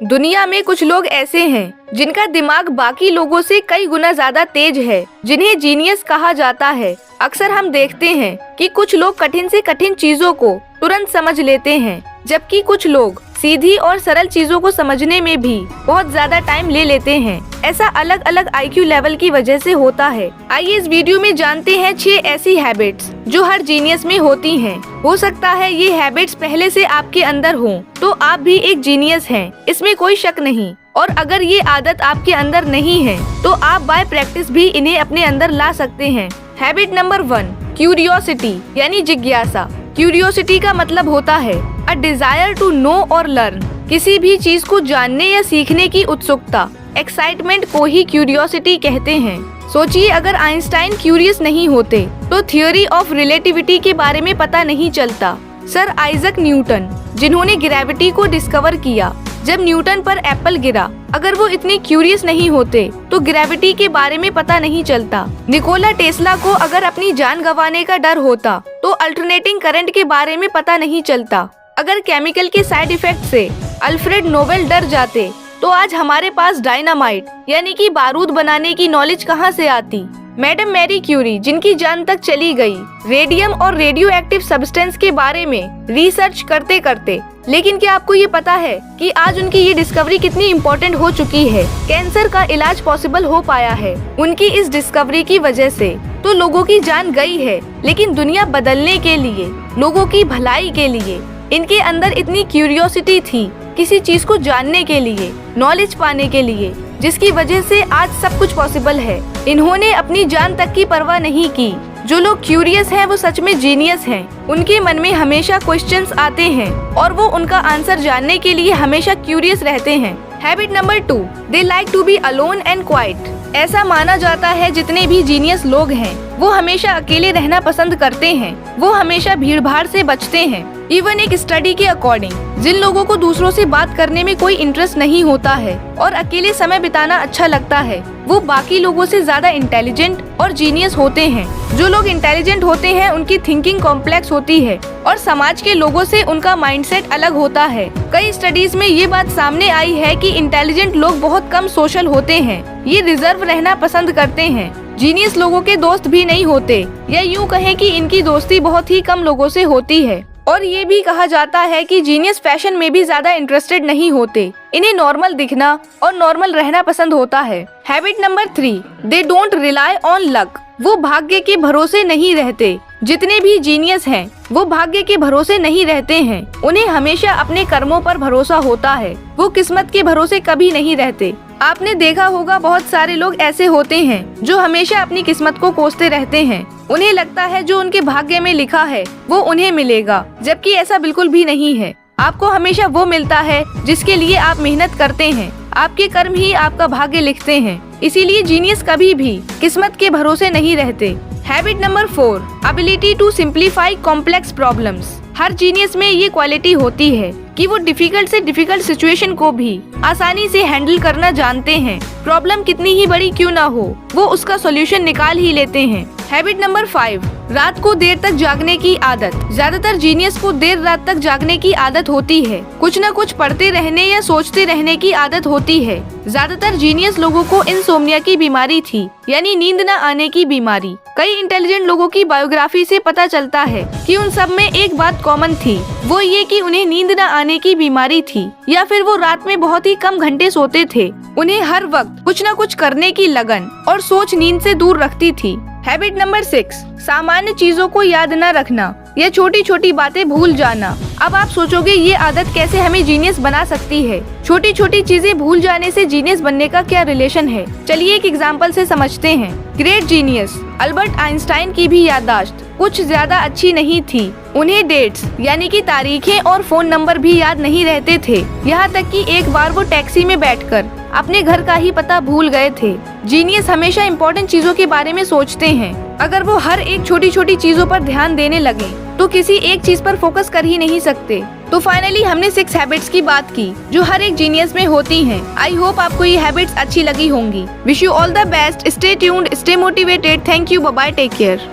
दुनिया में कुछ लोग ऐसे हैं जिनका दिमाग बाकी लोगों से कई गुना ज्यादा तेज है, जिन्हें जीनियस कहा जाता है। अक्सर हम देखते हैं कि कुछ लोग कठिन से कठिन चीजों को तुरंत समझ लेते हैं, जबकि कुछ लोग सीधी और सरल चीजों को समझने में भी बहुत ज्यादा टाइम ले लेते हैं। ऐसा अलग अलग IQ लेवल की वजह से होता है। आइए इस वीडियो में जानते हैं 6 ऐसी हैबिट्स जो हर जीनियस में होती हैं। हो सकता है ये हैबिट्स पहले से आपके अंदर हों, तो आप भी एक जीनियस हैं, इसमें कोई शक नहीं। और अगर ये आदत आपके अंदर नहीं है तो आप बाय प्रैक्टिस भी इन्हें अपने अंदर ला सकते हैं। हैबिट नंबर 1, क्यूरियोसिटी यानी जिज्ञासा। क्यूरियोसिटी का मतलब होता है अ डिजायर टू नो और लर्न, किसी भी चीज को जानने या सीखने की उत्सुकता। एक्साइटमेंट को ही क्यूरियोसिटी कहते हैं। सोचिए, अगर आइंस्टाइन क्यूरियस नहीं होते तो थ्योरी ऑफ रिलेटिविटी के बारे में पता नहीं चलता। सर आइजक न्यूटन, जिन्होंने ग्रेविटी को डिस्कवर किया, जब न्यूटन पर एप्पल गिरा, अगर वो इतने क्यूरियस नहीं होते तो ग्रेविटी के बारे में पता नहीं चलता। निकोला टेस्ला को अगर अपनी जान गंवाने का डर होता तो अल्टरनेटिंग करंट के बारे में पता नहीं चलता। अगर केमिकल के साइड इफेक्ट से अल्फ्रेड नोबेल डर जाते तो आज हमारे पास डायनामाइट यानी कि बारूद बनाने की नॉलेज कहाँ से आती। मैडम मैरी क्यूरी, जिनकी जान तक चली गई रेडियम और रेडियो एक्टिव सब्सटेंस के बारे में रिसर्च करते करते, लेकिन क्या आपको ये पता है कि आज उनकी ये डिस्कवरी कितनी इम्पोर्टेंट हो चुकी है। कैंसर का इलाज पॉसिबल हो पाया है उनकी इस डिस्कवरी की वजह से। तो लोगों की जान गई है, लेकिन दुनिया बदलने के लिए, लोगों की भलाई के लिए इनके अंदर इतनी क्यूरियोसिटी थी, किसी चीज को जानने के लिए, नॉलेज पाने के लिए, जिसकी वजह से आज सब कुछ पॉसिबल है। इन्होंने अपनी जान तक की परवाह नहीं की। जो लोग क्यूरियस हैं वो सच में जीनियस हैं। उनके मन में हमेशा क्वेश्चंस आते हैं और वो उनका आंसर जानने के लिए हमेशा क्यूरियस रहते हैं। Habit number 2, they like to be alone and quite. ऐसा माना जाता है जितने भी जीनियस लोग हैं वो हमेशा अकेले रहना पसंद करते हैं। वो हमेशा भीड़ भाड़ से बचते हैं। इवन एक स्टडी के अकॉर्डिंग जिन लोगों को दूसरों से बात करने में कोई इंटरेस्ट नहीं होता है और अकेले समय बिताना अच्छा लगता है, वो बाकी लोगों से ज्यादा इंटेलिजेंट और जीनियस होते हैं। जो लोग इंटेलिजेंट होते हैं उनकी थिंकिंग कॉम्प्लेक्स होती है और समाज के लोगों से उनका माइंडसेट अलग होता है। कई स्टडीज में ये बात सामने आई है कि इंटेलिजेंट लोग बहुत कम सोशल होते हैं। ये रिजर्व रहना पसंद करते हैं। जीनियस लोगों के दोस्त भी नहीं होते, या यूँ कहें कि इनकी दोस्ती बहुत ही कम लोगों से होती है। और ये भी कहा जाता है कि जीनियस फैशन में भी ज्यादा इंटरेस्टेड नहीं होते। इन्हें नॉर्मल दिखना और नॉर्मल रहना पसंद होता है। Habit number 3, they don't rely on luck. वो भाग्य के भरोसे नहीं रहते। जितने भी जीनियस हैं वो भाग्य के भरोसे नहीं रहते हैं। उन्हें हमेशा अपने कर्मों पर भरोसा होता है। वो किस्मत के भरोसे कभी नहीं रहते। आपने देखा होगा बहुत सारे लोग ऐसे होते हैं जो हमेशा अपनी किस्मत को कोसते रहते हैं। उन्हें लगता है जो उनके भाग्य में लिखा है वो उन्हें मिलेगा, जबकि ऐसा बिल्कुल भी नहीं है। आपको हमेशा वो मिलता है जिसके लिए आप मेहनत करते हैं। आपके कर्म ही आपका भाग्य लिखते हैं। इसीलिए जीनियस कभी भी किस्मत के भरोसे नहीं रहते। Habit number 4, ability to simplify complex problems. हर जीनियस में ये क्वालिटी होती है कि वो डिफिकल्ट से डिफिकल्ट सिचुएशन को भी आसानी से हैंडल करना जानते हैं। प्रॉब्लम कितनी ही बड़ी क्यों ना हो, वो उसका सॉल्यूशन निकाल ही लेते हैं। हैबिट नंबर 5, रात को देर तक जागने की आदत। ज्यादातर जीनियस को देर रात तक जागने की आदत होती है। कुछ न कुछ पढ़ते रहने या सोचते रहने की आदत होती है। ज्यादातर जीनियस लोगों को इंसोम्निया की बीमारी थी, यानी नींद न आने की बीमारी। कई इंटेलिजेंट लोगों की बायोग्राफी से पता चलता है कि उन सब में एक बात कॉमन थी, वो ये कि उन्हें नींद न आने की बीमारी थी, या फिर वो रात में बहुत ही कम घंटे सोते थे। उन्हें हर वक्त कुछ न कुछ करने की लगन और सोच नींद से दूर रखती थी। हैबिट नंबर 6, सामान्य चीजों को याद न रखना या छोटी छोटी बातें भूल जाना। अब आप सोचोगे ये आदत कैसे हमें जीनियस बना सकती है। छोटी छोटी चीजें भूल जाने से जीनियस बनने का क्या रिलेशन है, चलिए एक एग्जांपल से समझते हैं। ग्रेट जीनियस अल्बर्ट आइंस्टाइन की भी याददाश्त कुछ ज्यादा अच्छी नहीं थी। उन्हें डेट्स यानी कि तारीखें और फोन नंबर भी याद नहीं रहते थे। यहाँ तक कि एक बार वो टैक्सी में बैठकर अपने घर का ही पता भूल गए थे। जीनियस हमेशा इम्पोर्टेंट चीजों के बारे में सोचते हैं। अगर वो हर एक छोटी छोटी चीजों पर ध्यान देने लगे तो किसी एक चीज पर फोकस कर ही नहीं सकते। तो फाइनली हमने 6 हैबिट्स की बात की जो हर एक जीनियस में होती हैं। आई होप आपको ये हैबिट्स अच्छी लगी होंगी। Wish you all the best. Stay tuned, stay motivated. Thank you, bye bye, take care.